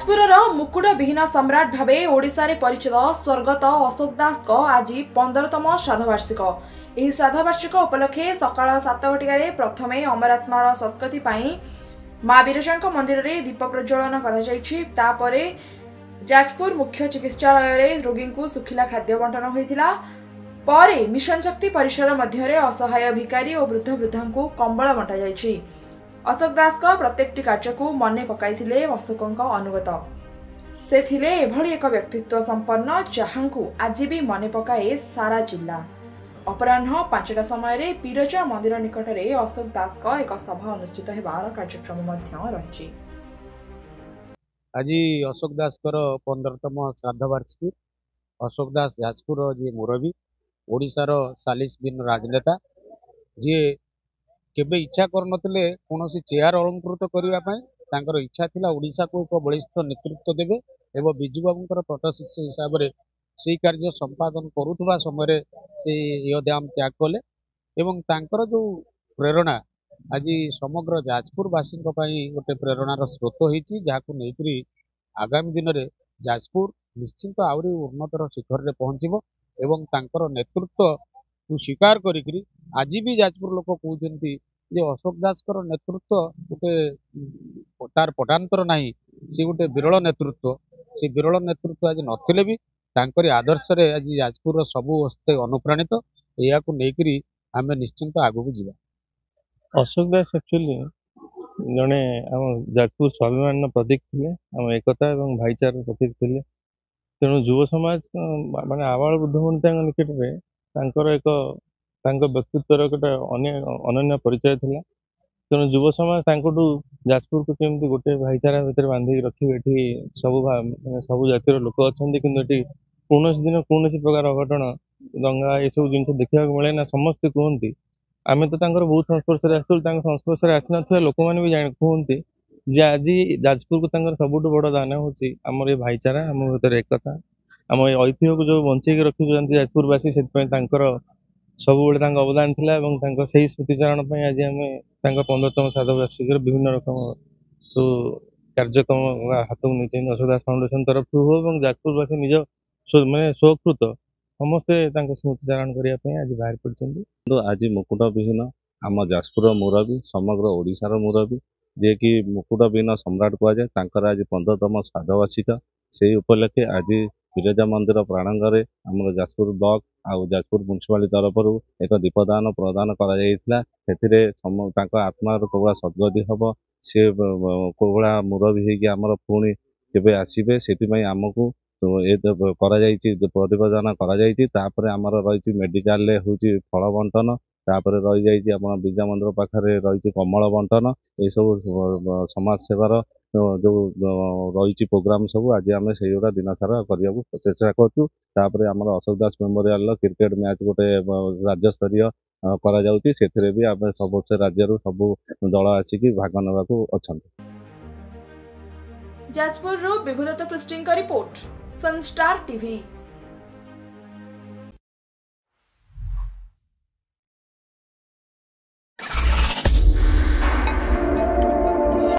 ଯାଜପୁରର ମୁକୁଟ ବିହୀନ ସମ୍ରାଟ ଭାବେ ଓଡ଼ିଶାରେ ପରିଚିତ ସ୍ୱର୍ଗତ ଅଶୋକ ଦାସଙ୍କ ଆଜି 15ତମ ଶ୍ରାଦ୍ଧବାର୍ଷିକ। ଏହି ଶ୍ରାଦ୍ଧବାର୍ଷିକ ଉପଲକ୍ଷେ ସକାଳ 7 ଘଟିକାରେ ପ୍ରଥମେ ଅମରାତ୍ମାର ସତ୍ଗତି ପାଇଁ ମା ବିରଜାଙ୍କ ମନ୍ଦିରରେ ଦୀପ ପ୍ରଜ୍ୱଳନ କରାଯାଇଛି। ତାପରେ ଯାଜପୁର ମୁଖ୍ୟ ଚିକିତ୍ସାଳୟରେ ରୋଗୀଙ୍କୁ ଶୁଖିଲା ଖାଦ୍ୟ ବଣ୍ଟନ ହୋଇଥିଲା। ପରେ ମିଶନ ଶକ୍ତି ପରିସର ମଧ୍ୟରେ ଅସହାୟ ଭିକାରୀ ଓ ବୃଦ୍ଧ ବୃଦ୍ଧାଙ୍କୁ କମ୍ବଳ ବଣ୍ଟାଯାଇଛି। ଅଶୋକ ଦାସଙ୍କ ପ୍ରତ୍ୟେକଟି କାର୍ଯ୍ୟକୁ ମନେ ପକାଇଥିଲେ ଅଶୋକଙ୍କ ଅନୁଗତ। ସେ ଥିଲେ ଏଭଳି ଏକ ବ୍ୟକ୍ତିତ୍ୱ ସମ୍ପନ୍ନ ଯାହାଙ୍କୁ ଆଜି ବି ମନେ ପକାଏ ସାରା ଜିଲ୍ଲା। ଅପରାହ୍ନ 5ଟା ସମୟରେ ବିରଜା ମନ୍ଦିର ନିକଟରେ ଅଶୋକ ଦାସଙ୍କ ଏକ ସଭା ଅନୁଷ୍ଠିତ ହେବାର କାର୍ଯ୍ୟକ୍ରମ ମଧ୍ୟ ରହିଛି। आज अशोक दासकर 15तम श्राद्धवार्षिकी। अशोक दास जाजपुर जी मुरबी ओडिशार 40 दिन राजनेता जी केबे इच्छा करनथिले कोनोसी चेयर अलंकृत करने इच्छा थिला। ओडिशा को एक बलिष्ठ नेतृत्व देवे एवं बिजू बाबूंकर तटशिष्य हिसाब से से कार्य संपादन करुवा समय से यदाम त्याग कले एवं तांकर जो प्रेरणा आज समग्र जाजपुरवासी गोटे प्रेरणार स्रोत होती जहाँ नहीं आगामी दिन में जाजपुर निश्चिंत आहरी उन्नतर शिखर में पहुंचब एवं तांकर नेतृत्व को स्वीकार करी आज भी जाजपुर लोक कहते जे अशोक दासकर नेतृत्व गोटे तार पटान्तर नहीं सी गोटे विरल नेतृत्व। से विरल नेतृत्व आज नथिले भी तांकरी आदर्श रे आज जाजपुर सबू हस्ते अनुप्राणित या नहीं आम निश्चिंत आगू जावा। अशोक दास एक्चुअली जड़े आम जाजपुर स्वाभिमान प्रतीक थे, आम एकता और भाईचार प्रतीक थे। तेणु युव समाज माने आवाल बुद्ध वनिता निकट में एक व्यक्तित्वर गोटे अनन्य परिचय था। तेणु युव समाज जाजपुर को केमती गोटे भाईचारा भितर बांधिक रखिए। सब जातिर लोक अच्छा कि कौन दिन कौन प्रकार अघटन दंगा ये सब जिन देखा मिले ना। समस्ते कहते आम तो बहुत संस्पर्श संस्पर्श आसी ना लोक मैंने भी कहते जे आज जाजपुर को सबुठ बड़ दान हूँ आम ये भाईचारा, आम भर एकता, आम ऐतिह्य को जो बंचेक रखी जाजपुरवासी से सब अवदान था। से स्मृतिचारण आज आम 15तम श्राद्धवार्षिक विभिन्न रकम सब कार्यक्रम हाथ में नहीं अशोक दास फाउंडेशन तरफ हो जाजपुरवासी निज मैंने स्वकृत समस्ते स्मृतिचारण करने आज बाहर पड़ते। आज मुकुट विहीन आम जाजपुर मुरबी समग्र ओडिशार मुरबी जे कि मुकुट विहीन सम्राट कहुए आज 15तम श्राद्धवार्षिक। से उपलक्षे आज बिरजा मंदिर प्रांगण में आम जाजपुर ब्लॉक आउ जाजपुर म्युनिसिपालिटी तरफ एक दीपदान प्रदान कर आत्मार कौड़ा सद्गति हम सी कौड़ा मुरबी होमर पुणी के आसबे से आमको प्रतिपादन कर आमर रही मेडिकल हूँ फल बंटन तापर रही जाइए बिरजा मंदिर पाखे रही कमल बंटन ये सब समाज सेवार जो रही प्रोग्राम सब आज आम से दिन सारा करने को चेष्टा करूँ। आम अशोक दास मेमोरियल क्रिकेट मैच गोटे राज्य स्तरीय करा भी आम सब राज्य सब दल आसिक भाग नेबाकू अच्छा। जाजपुर विभुदत्त पृष्टिंग रिपोर्ट सनस्टार टीवी।